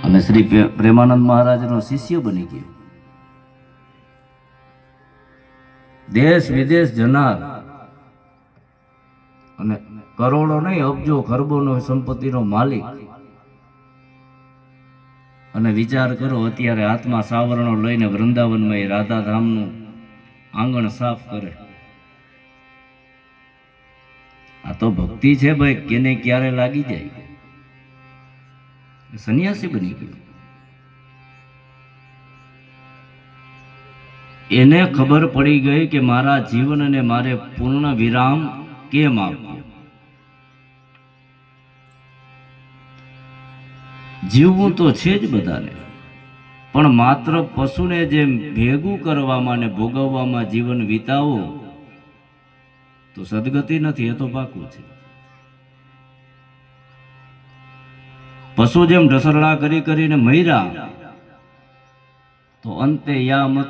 અને શ્રી પ્રેમાનંદ મહારાજનો શિષ્ય બની ગયો. દેશ વિદેશ જનાર અને કરોડો નહીં અબજો ખરબોનો સંપત્તિનો માલિક. અને વિચાર કરો, અત્યારે હાથમાં સાવરણો લઈને વૃંદાવનમાં એ રાધાધામનું આંગણ સાફ કરે. આ તો ભક્તિ છે ભાઈ, કેને ક્યારે લાગી જાય. સંન્યાસી બની ગયો. એને ખબર પડી ગઈ કે મારા જીવનને મારે પૂર્ણ વિરામ કેમ આપવો. જીવવું તો છે જ બધાને, પણ માત્ર પશુને જેમ ભેગું કરવામાં ને ભોગવવામાં જીવન વિતાવો તો સદગતિ નથી, એ તો પાકું છે. પશુ જેમ ઢસરડા કરી કરીને મર્યા તો અંતે યામત